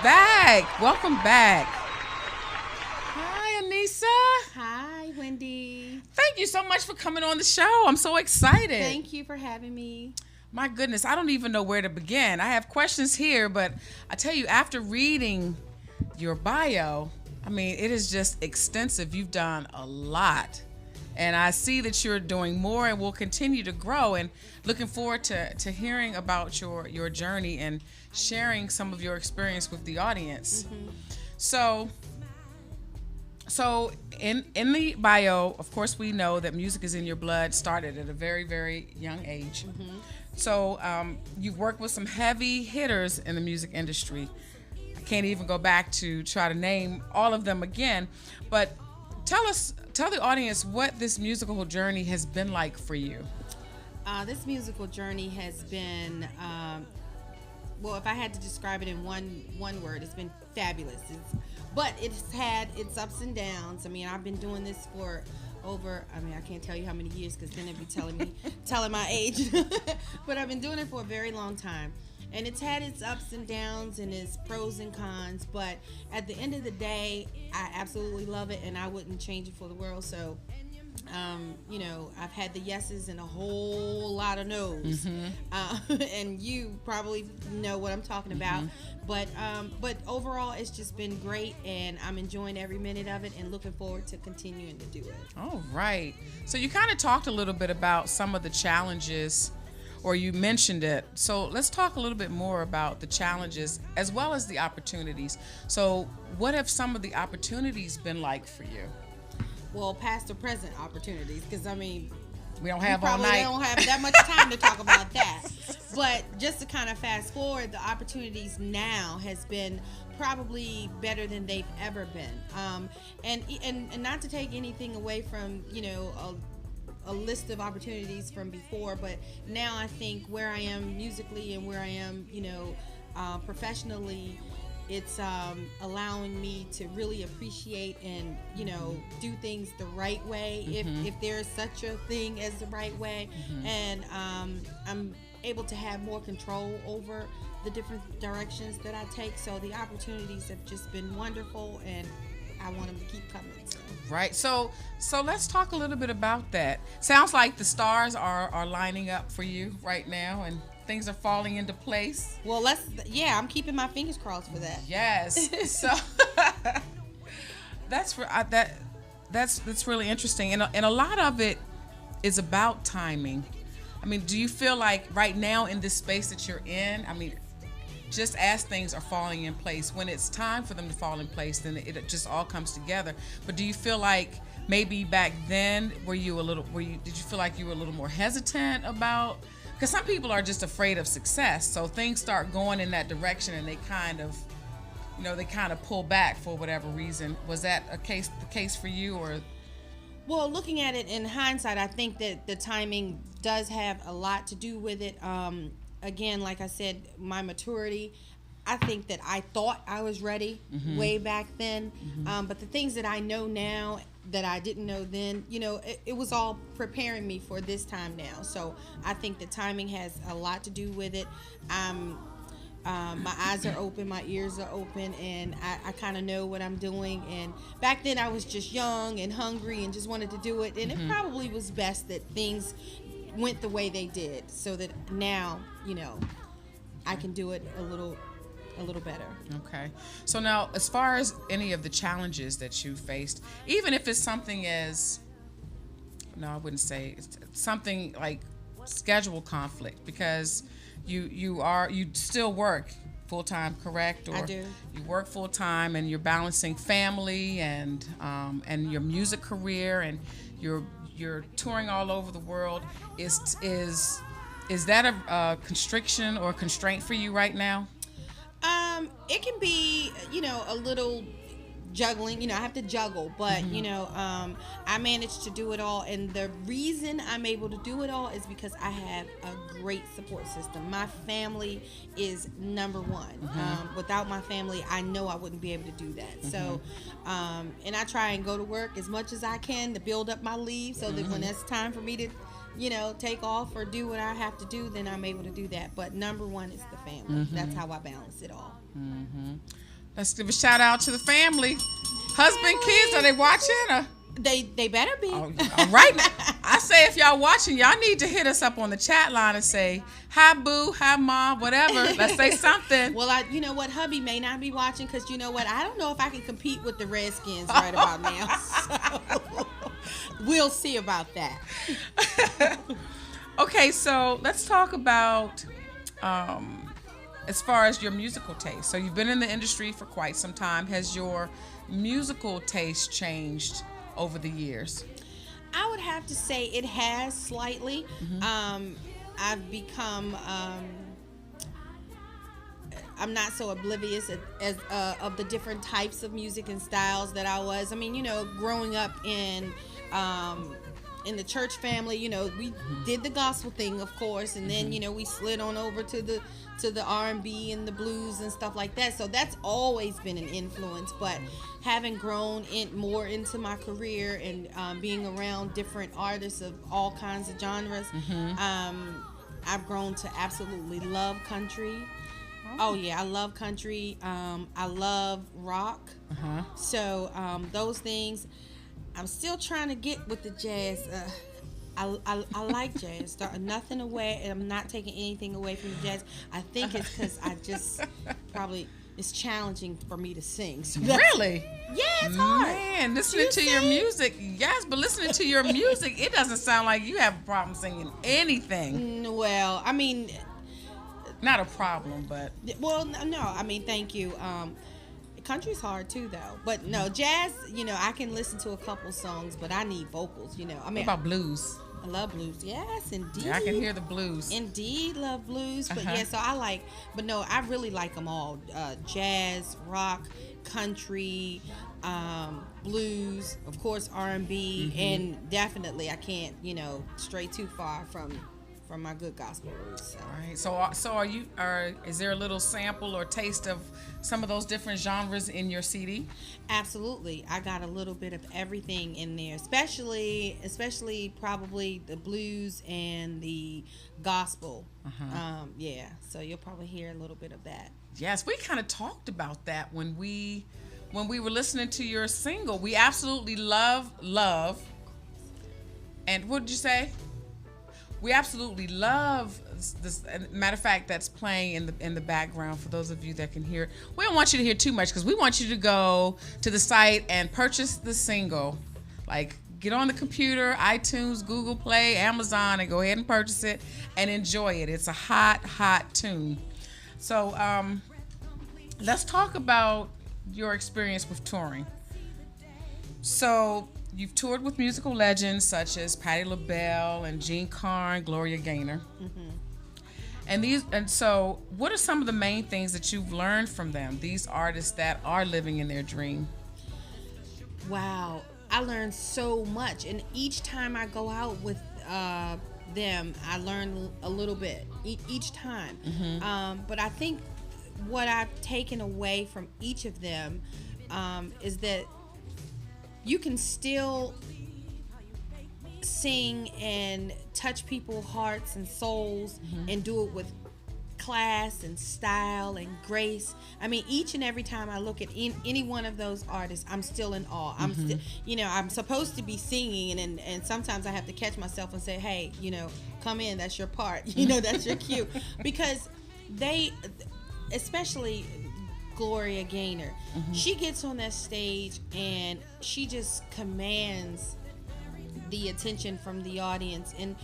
back. Welcome back. Hi, Anissa. Hi, Wendy. Thank you so much for coming on the show. I'm so excited. Thank you for having me. My goodness, I don't even know where to begin. I have questions here, but I tell you, after reading your bio, I mean, it is just extensive. You've done a lot. And I see that you're doing more and will continue to grow, and looking forward to hearing about your journey and sharing some of your experience with the audience. Mm-hmm. So in the bio, of course, we know that music is in your blood, started at a very, very young age. Mm-hmm. So you've worked with some heavy hitters in the music industry. I can't even go back to try to name all of them again, but tell the audience what this musical journey has been like for you. This musical journey has been, well, if I had to describe it in one word, it's been fabulous. But it's had its ups and downs. I mean, I've been doing this for over, I can't tell you how many years, because then it'd be telling my age. But I've been doing it for a very long time. And it's had its ups and downs and its pros and cons, but at the end of the day, I absolutely love it, and I wouldn't change it for the world. So, I've had the yeses and a whole lot of no's, and you probably know what I'm talking about. But overall, it's just been great, and I'm enjoying every minute of it, and looking forward to continuing to do it. All right. So you kind of talked a little bit about some of the challenges, or you mentioned it. So let's talk a little bit more about the challenges as well as the opportunities. So what have some of the opportunities been like for you? Well, past or present opportunities, because we don't have all night. We don't have that much time to talk about that. But just to kind of fast forward, the opportunities now has been probably better than they've ever been. And not to take anything away from, a list of opportunities from before, but now I think where I am musically and where I am, professionally, it's allowing me to really appreciate and do things the right way, if there is such a thing as the right way. And I'm able to have more control over the different directions that I take. So the opportunities have just been wonderful, and I want them to keep coming. So. Right. So let's talk a little bit about that. Sounds like the stars are lining up for you right now, and things are falling into place. Well, I'm keeping my fingers crossed for that. Yes. So that's really interesting, and a lot of it is about timing. I mean, do you feel like right now in this space that you're in, just as things are falling in place, when it's time for them to fall in place, then it just all comes together. But do you feel like maybe back then did you feel like you were a little more hesitant about, because some people are just afraid of success, so things start going in that direction and they kind of pull back for whatever reason. Was that the case for you? Or well, looking at it in hindsight, I think that the timing does have a lot to do with it. Again, like I said, my maturity, I think that I thought I was ready way back then. But the things that I know now that I didn't know then, it was all preparing me for this time now. So I think the timing has a lot to do with it. My eyes are open, my ears are open, and I kind of know what I'm doing. And back then I was just young and hungry and just wanted to do it. And it probably was best that things went the way they did, so that now I can do it a little better. Okay. So now, as far as any of the challenges that you faced, even if it's something as, no, I wouldn't say it's something like schedule conflict, because you still work full time, correct? Or I do. You work full time and you're balancing family and your music career, and you're touring all over the world. Is that a constriction or a constraint for you right now? It can be, a little juggling. I have to juggle, but I managed to do it all, and the reason I'm able to do it all is because I have a great support system. My family is number one. Without my family, I know I wouldn't be able to do that. So, and I try and go to work as much as I can to build up my leave, so that when it's time for me to take off or do what I have to do, then I'm able to do that. But number one is the family. That's how I balance it all. Let's give a shout out to the family. Husband, kids, are they watching? Or? They better be. Oh, all right. I say if y'all watching, y'all need to hit us up on the chat line and say, hi, boo, hi, mom, whatever. Let's say something. Well, you know what? Hubby may not be watching because you know what? I don't know if I can compete with the Redskins right about now. So we'll see about that. Okay, so let's talk about as far as your musical taste. So you've been in the industry for quite some time. Has your musical taste changed over the years? I would have to say it has slightly. I've become I'm not so oblivious as of the different types of music and styles that I was. I mean, you know, growing up in the church family, you know, we did the gospel thing, of course, and then you know we slid on over to the R&B and the blues and stuff like that. So that's always been an influence. But having grown more into my career and being around different artists of all kinds of genres, I've grown to absolutely love country. Oh yeah, I love country. I love rock. So those things. I'm still trying to get with the jazz. I like jazz. Nothing away. I'm not taking anything away from the jazz. I think it's because I just probably it's challenging for me to sing. So really? Yeah, it's hard. Man, listening to your music, yes, but listening to your music, it doesn't sound like you have a problem singing anything. Well, I mean, not a problem, but well, no. I mean, thank you. Country's hard too, though. But no, jazz, you know, I can listen to a couple songs, but I need vocals, you know. I mean, what about blues? I love blues. Yes, indeed. Yeah, I can hear the blues. Indeed, love blues. But yeah, so but no, I really like them all. Jazz, rock, country, blues, of course, R&B, and definitely I can't, you know, stray too far from my good gospel roots. So. All right. So is there a little sample or taste of some of those different genres in your CD? Absolutely. I got a little bit of everything in there, especially probably the blues and the gospel. Yeah. So you'll probably hear a little bit of that. Yes, we kind of talked about that when we were listening to your single. We absolutely love. And what did you say? We absolutely love this. Matter of fact, that's playing in the background for those of you that can hear it. We don't want you to hear too much because we want you to go to the site and purchase the single. Like, get on the computer, iTunes, Google Play, Amazon, and go ahead and purchase it and enjoy it. It's a hot, hot tune. So let's talk about your experience with touring. So you've toured with musical legends such as Patti LaBelle and Jean Carn, Gloria Gaynor. And so what are some of the main things that you've learned from them, these artists that are living in their dream? Wow, I learned so much, and each time I go out with them, I learn a little bit each time. But I think what I've taken away from each of them is that you can still sing and touch people's hearts and souls and do it with class and style and grace. I mean, each and every time I look at any one of those artists, I'm still in awe. I'm still, you know, I'm supposed to be singing and sometimes I have to catch myself and say, hey, you know, come in, that's your part. You know, that's your cue. Because they, especially Gloria Gaynor, she gets on that stage and she just commands the attention from the audience, and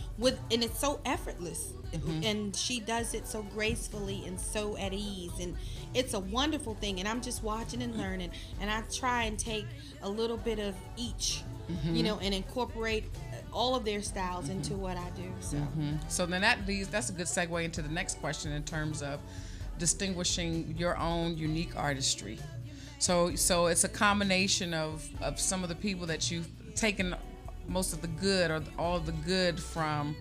it's so effortless, and she does it so gracefully and so at ease, and it's a wonderful thing. And I'm just watching and learning, and I try and take a little bit of each, you know, and incorporate all of their styles into what I do. So then that's a good segue into the next question in terms of distinguishing your own unique artistry. So it's a combination of some of the people that you've taken most of the good or all the good from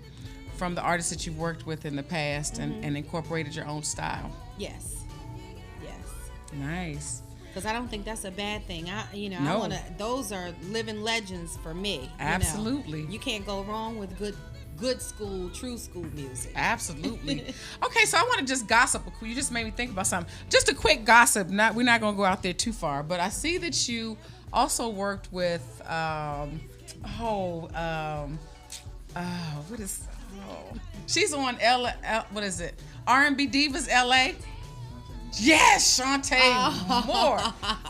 the artists that you've worked with in the past and incorporated your own style. Yes. Nice. Because I don't think that's a bad thing. No. Those are living legends for me. Absolutely. You can't go wrong with good good school, true school music. Absolutely. Okay, so I want to just gossip. You just made me think about something. Just a quick gossip. We're not going to go out there too far, but I see that you also worked with she's on what is it? R&B Divas LA. Yes, Shantae Moore.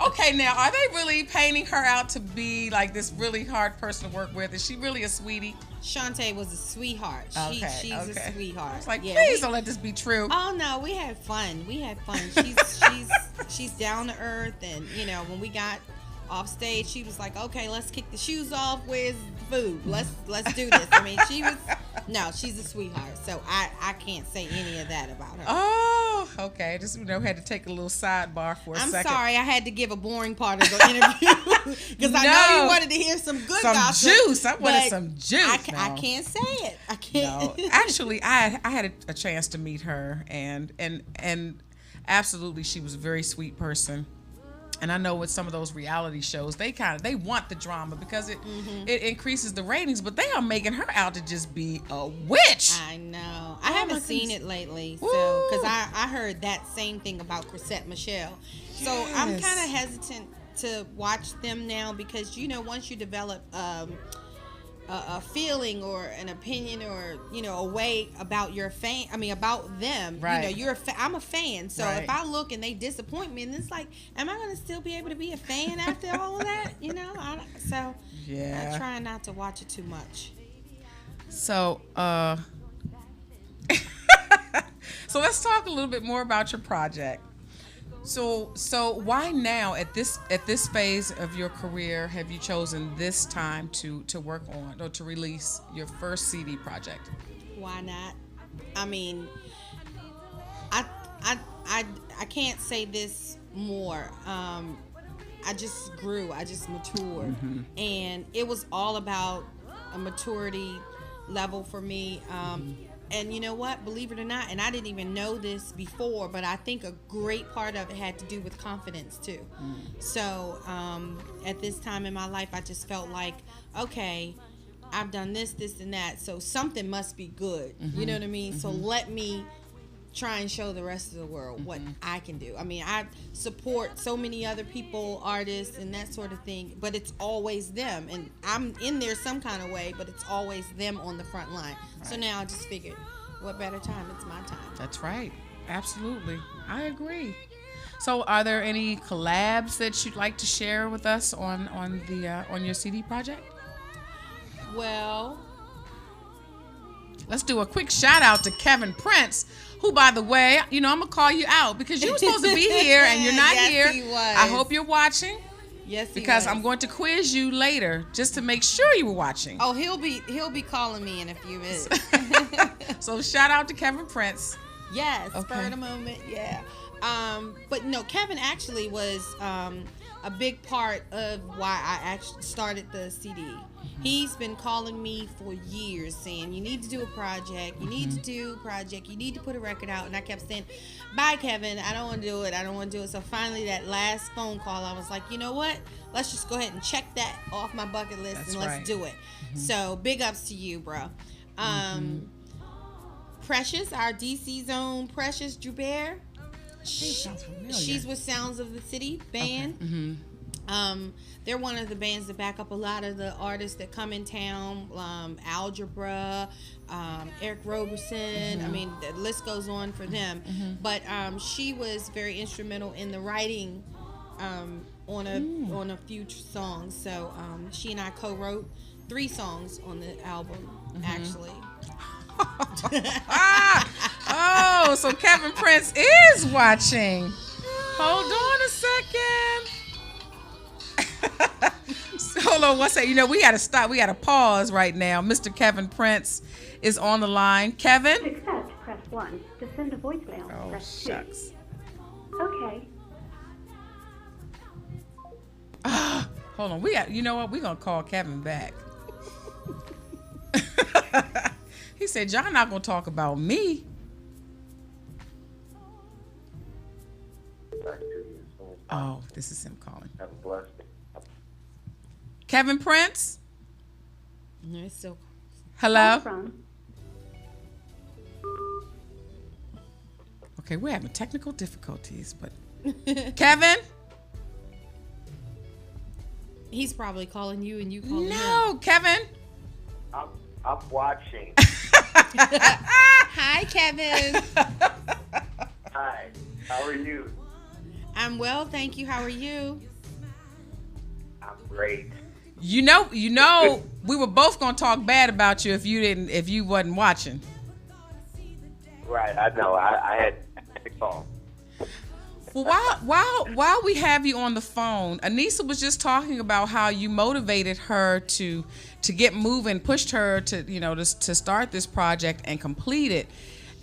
Okay, now are they really painting her out to be like this really hard person to work with? Is she really a sweetie? Shantae was a sweetheart. She's a sweetheart. It's like, please don't let this be true. Oh no, we had fun. She's down to earth, and when we got off stage, she was like, okay, let's kick the shoes off. Where's the food? Let's do this. I mean, she's a sweetheart. So I can't say any of that about her. Oh, okay. Just had to take a little sidebar for a second. I'm sorry, I had to give a boring part of the interview because I know you wanted to hear some good gossip. Juice. I wanted some juice. I can't say it. I can't. No, actually, I had a chance to meet her, and absolutely, she was a very sweet person. And I know with some of those reality shows, they want the drama because it increases the ratings, but they are making her out to just be a witch. I know. I haven't seen it lately, so because I heard that same thing about Chrisette Michele. Yes. So I'm kind of hesitant to watch them now because once you develop a feeling or an opinion or a way about your about them, right. I'm a fan, so right. if I look and they disappoint me, and it's like, am I going to still be able to be a fan after all of that? I try not to watch it too much. So so let's talk a little bit more about your project. So why now at this phase of your career have you chosen this time to work on or to release your first CD project? Why not? I mean, I can't say this more. I just grew. I just matured, and it was all about a maturity level for me. And you know what? Believe it or not, and I didn't even know this before, but I think a great part of it had to do with confidence too. So at this time in my life, I just felt like, okay, I've done this, and that, so something must be good. You know what I mean? So let me try and show the rest of the world what I can do. I mean, I support so many other people, artists, and that sort of thing, but it's always them, and I'm in there some kind of way, but it's always them on the front line. Right. So now I just figured, what better time? It's my time. That's right. Absolutely. I agree. So are there any collabs that you'd like to share with us on your CD project? Well, let's do a quick shout out to Kevin Prince, who, by the way, I'm going to call you out because you were supposed to be here and you're not yes, here. He was. I hope you're watching. Yes, he because was. I'm going to quiz you later just to make sure you were watching. Oh, he'll be calling me in a few minutes. So shout out to Kevin Prince. Yes, okay. Spur of the moment, yeah. But no, Kevin actually was a big part of why I actually started the CD. He's been calling me for years saying, you need to do a project, you need to do a project, you need to put a record out. And I kept saying, bye, Kevin, I don't want to do it. So finally that last phone call, I was like, you know what? Let's just go ahead and check that off my bucket list. That's and let's right. do it. So big ups to you, bro. Precious, our DC zone, Precious Joubert. She's with Sounds of the City band. Okay. They're one of the bands that back up a lot of the artists that come in town. Algebra, Eric Roberson. I mean, the list goes on for them. But she was very instrumental in the writing on a few songs. So she and I co-wrote 3 songs on the album, actually. So Kevin Prince is watching. Hold on a second. Hold on one second. We got to stop. We got to pause right now. Mr. Kevin Prince is on the line. Kevin? To accept, press 1. To send a voicemail, press 2. Shucks. Okay. Hold on. You know what? We're going to call Kevin back. He said, y'all not going to talk about me. Oh, this is him calling. Have a blessed day. Kevin Prince? No, it's still. Hello? From Okay, we're having technical difficulties, but Kevin? He's probably calling you and you calling him. No, Kevin. I'm watching. Hi, Kevin. Hi. How are you? I'm well, thank you. How are you? I'm great. You know, we were both gonna talk bad about you if you wasn't watching. Right, I know. I had to call. Well, while we have you on the phone, Anissa was just talking about how you motivated her to get moving, pushed her to start this project and complete it.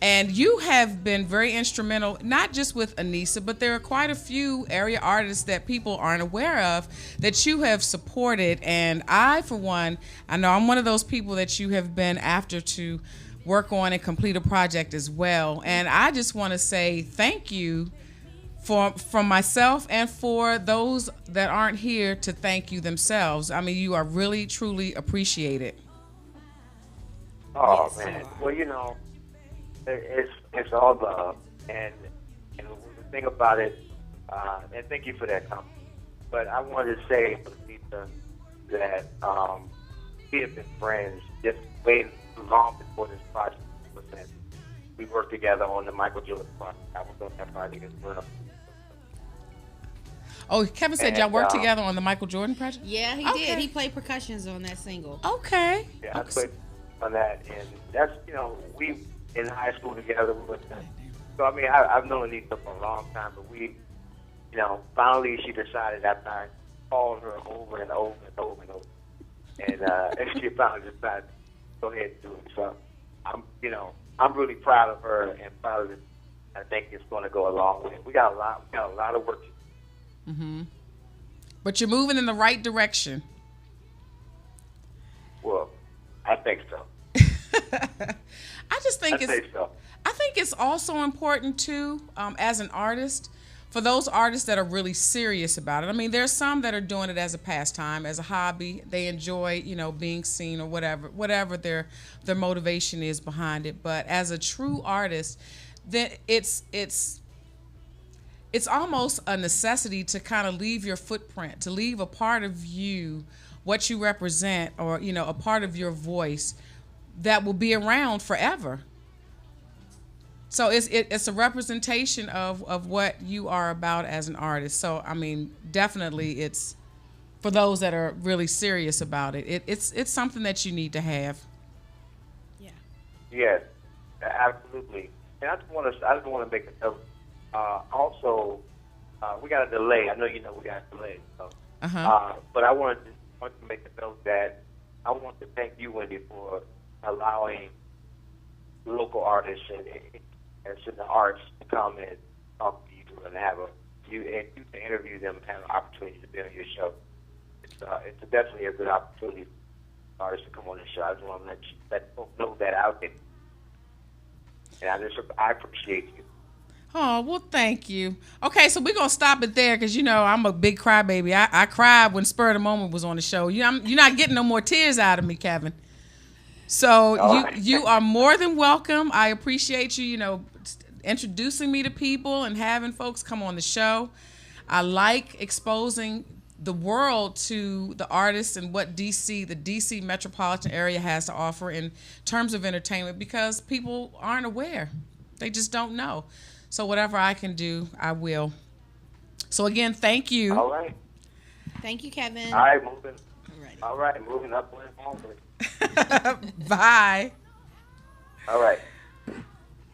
And you have been very instrumental, not just with Anissa, but there are quite a few area artists that people aren't aware of that you have supported. And I, for one, I know I'm one of those people that you have been after to work on and complete a project as well. And I just want to say thank you from myself and for those that aren't here to thank you themselves. I mean, you are really, truly appreciated. Oh, Yes, man. you are. Well, it's all love. And the thing about it, and thank you for that comment. But I wanted to say, Lisa, that we have been friends just way long before this project was in. We worked together on the Michael Jordan project. I was on that project as well. Oh, Kevin said And, y'all worked together on the Michael Jordan project? Yeah, he Okay. did. He played percussions on that single. Okay. Yeah, I played on that, and that's, we in high school together. So, I mean, I've known Anissa for a long time, but finally she decided after I called her over and over and over and over, and she finally decided to go ahead and do it. So, I'm really proud of her and proud of it. I think it's going to go a long way. We got a lot of work to do. Mm-hmm. But you're moving in the right direction. Well, I think so. I just think I think so. I think it's also important too, as an artist, for those artists that are really serious about it. I mean, there's some that are doing it as a pastime, as a hobby. They enjoy, being seen or whatever their motivation is behind it. But as a true artist, then it's almost a necessity to kind of leave your footprint, to leave a part of you, what you represent, or a part of your voice that will be around forever. So it's a representation of what you are about as an artist. So I mean, definitely, it's for those that are really serious about it. It's something that you need to have. Yeah. Yes, absolutely. And I just want to make a note. Also, we got a delay. I know we got a delay. So, but I wanted to make a note that I want to thank you, Wendy, for allowing local artists and in the arts to come and talk to you and have you to interview them and have an opportunity to be on your show. It's definitely a good opportunity for artists to come on the show. I just want to let folks know that out there. And I appreciate you. Oh, well, thank you. Okay, so we're going to stop it there because, I'm a big crybaby. I cried when Spur of the Moment was on the show. You're not getting no more tears out of me, Kevin. So you are more than welcome. I appreciate you, introducing me to people and having folks come on the show. I like exposing the world to the artists and what the DC metropolitan area has to offer in terms of entertainment because people aren't aware. They just don't know. So whatever I can do, I will. So again, thank you. All right. Thank you, Kevin. All right, moving. Alrighty. All right, moving up and onward. Bye. All right.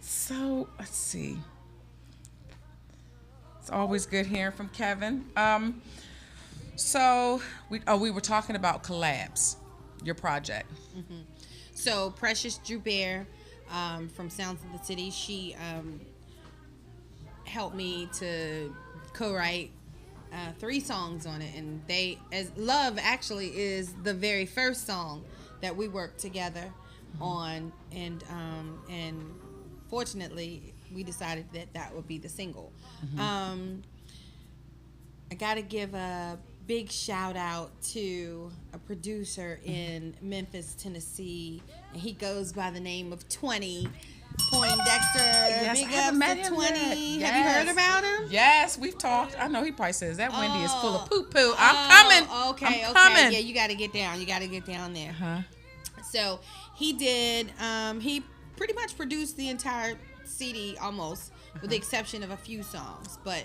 So let's see. It's always good hearing from Kevin. So we were talking about collabs, your project. Mm-hmm. So Precious Joubert from Sounds of the City, she helped me to co-write 3 songs on it, and Love actually is the very first song that we worked together on, and fortunately we decided that would be the single. I gotta give a big shout out to a producer in Memphis, Tennessee, and he goes by the name of 20 Poindexter. Yes, Big I haven't met him 20. yet. Have you heard about him? Yes, we've talked. I know he probably says that Wendy is full of poo-poo. I'm coming. Okay, I'm okay. coming. Yeah, you got to get down. You got to get down there. Huh? So he did. He pretty much produced the entire CD almost, with the exception of a few songs. But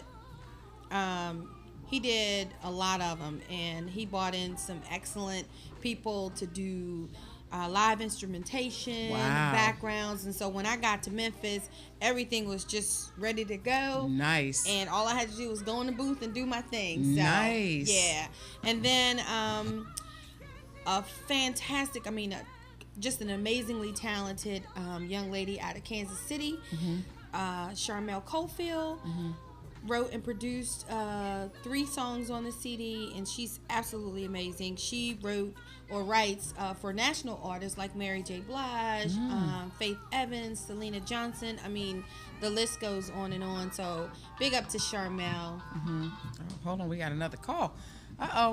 he did a lot of them, and he brought in some excellent people to do live instrumentation, backgrounds. And so when I got to Memphis, everything was just ready to go. Nice. And all I had to do was go in the booth and do my thing. So, nice. Yeah. And then a fantastic, just an amazingly talented young lady out of Kansas City, Charmel Cofield, wrote and produced 3 songs on the CD, and she's absolutely amazing. She wrote or writes for national artists like Mary J. Blige, Faith Evans, Selena Johnson. The list goes on and on. So big up to Charmel. Oh, hold on, we got another call.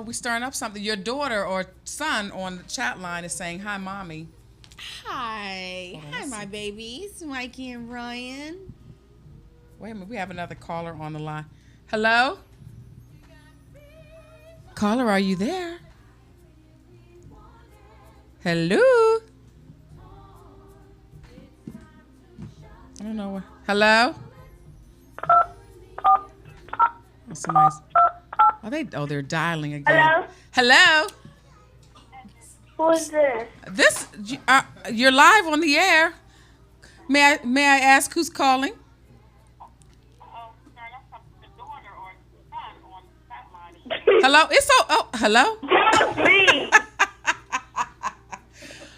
We stirring up something. Your daughter or son on the chat line is saying, "Hi, mommy." Hi, my babies, Mikey and Ryan. Wait a minute, we have another caller on the line. Hello? Caller, are you there? Hello? I don't know where. Hello? Oh, somebody's. They're dialing again. Hello? Who is this? You're live on the air. May I ask who's calling? Hello? Hello? That's me.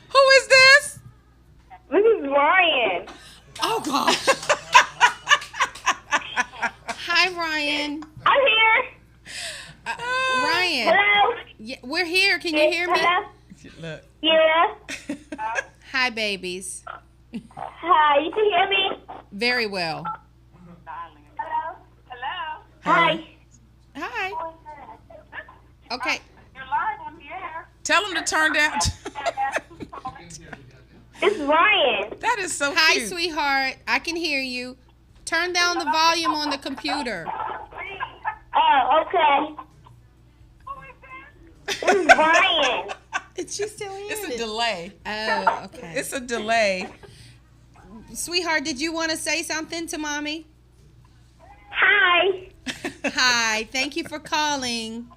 Who is this? This is Ryan. Oh, gosh. Hi, Ryan. I'm here. Ryan. Hello? Yeah, we're here. Can you hear me? Hello? Look. Yeah. Hi, babies. Hi, you can hear me? Very well. Hello? Hello? Hi. Hi. Okay. You're live on the air. Tell him to turn down. It's Ryan. That is so Hi, cute. sweetheart. I can hear you. Turn down the volume on the computer. Oh, okay. This is Ryan. Is she still here? It's a delay. Oh, okay. It's a delay. Sweetheart, did you want to say something to mommy? Hi. Hi. Thank you for calling.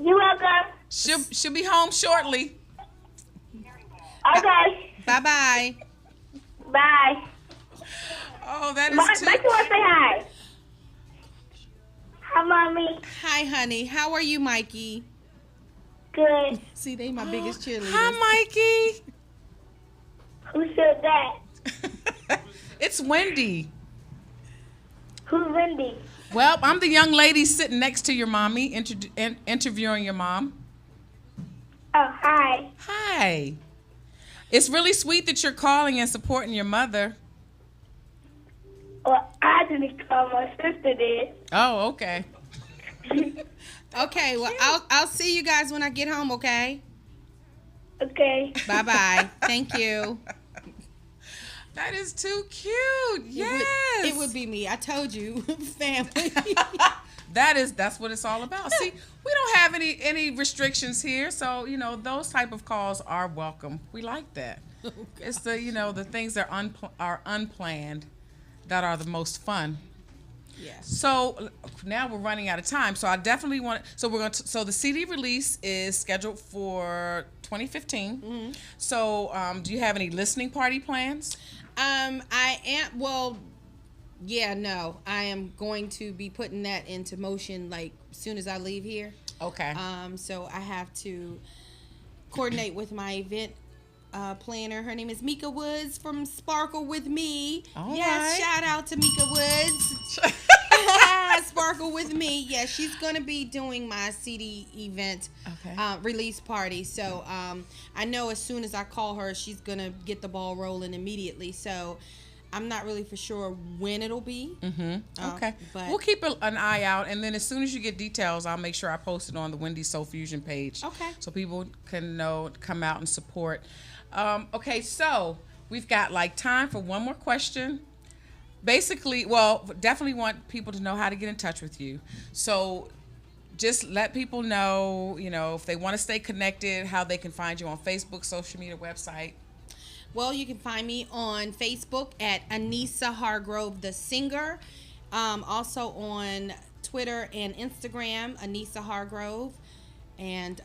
You welcome. She'll be home shortly. Okay. Bye-bye. Bye. Oh, that is too. Mikey wants to say hi. Hi, Mommy. Hi, honey. How are you, Mikey? Good. See, they my biggest cheerleaders. Hi, Mikey. Who said that? It's Wendy. Who's Wendy? Well, I'm the young lady sitting next to your mommy, interviewing your mom. Oh, hi. Hi. It's really sweet that you're calling and supporting your mother. Well, I didn't call, my sister did. Oh, okay. Okay, well, I'll see you guys when I get home, okay? Okay. Bye-bye. Thank you. That is too cute. Yes. It would be me. I told you, family. That's what it's all about. See, we don't have any restrictions here, so those type of calls are welcome. We like that. Okay. It's the things that are unplanned that are the most fun. Yes. So now we're running out of time. So I definitely want. So So the CD release is scheduled for 2015. Mm-hmm. So do you have any listening party plans? I am. Well, yeah, no. I am going to be putting that into motion like as soon as I leave here. Okay. So I have to coordinate with my event planner. Her name is Mika Woods from Sparkle With Me. All yes, right. shout out to Mika Woods. Sparkle With Me. Yeah, she's going to be doing my CD event release party. So I know as soon as I call her, she's going to get the ball rolling immediately. So I'm not really for sure when it'll be. Mm-hmm. Okay. But we'll keep an eye out, and then as soon as you get details, I'll make sure I post it on the Wendy Soul Fusion page. Okay. So people can come out and support. Okay, so we've got time for one more question. basically, well, definitely want people to know how to get in touch with you. So just let people know, if they want to stay connected, how they can find you on Facebook, social media, website. Well, you can find me on Facebook at Anissa Hargrove, the singer. Also on Twitter and Instagram, Anissa Hargrove. And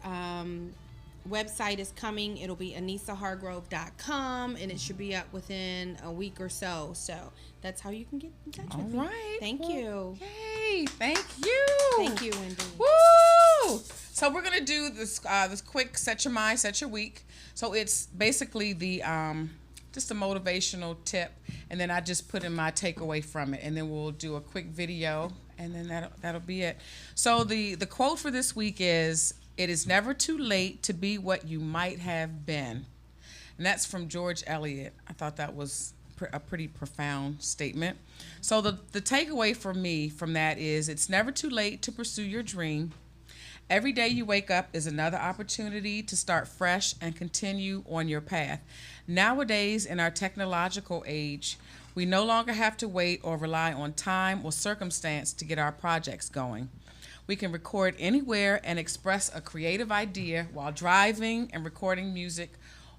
website is coming. It'll be anissahargrove.com, and it should be up within a week or so. So that's how you can get in touch with me. All right. Thank you. Yay. Thank you. Thank you, Wendy. Woo! So we're going to do this quick set your mind, set your week. So it's basically the just a motivational tip, and then I just put in my takeaway from it, and then we'll do a quick video, and then that'll be it. So the quote for this week is, "It is never too late to be what you might have been." And that's from George Eliot. I thought that was a pretty profound statement. So the takeaway for me from that is, it's never too late to pursue your dream. Every day you wake up is another opportunity to start fresh and continue on your path. Nowadays, in our technological age, we no longer have to wait or rely on time or circumstance to get our projects going. We can record anywhere and express a creative idea while driving and recording music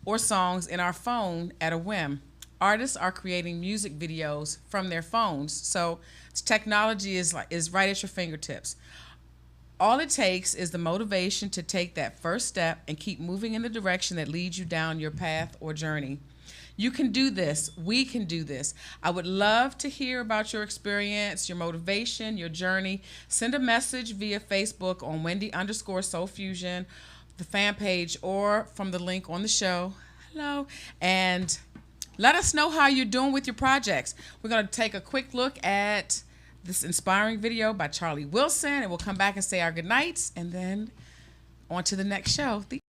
or songs in our phone at a whim. Artists are creating music videos from their phones, so technology is right at your fingertips. All it takes is the motivation to take that first step and keep moving in the direction that leads you down your path or journey. You can do this. We can do this. I would love to hear about your experience, your motivation, your journey. Send a message via Facebook on Wendy_SoulFusion, the fan page, or from the link on the show. Hello. And let us know how you're doing with your projects. We're going to take a quick look at this inspiring video by Charlie Wilson, and we'll come back and say our goodnights, and then on to the next show.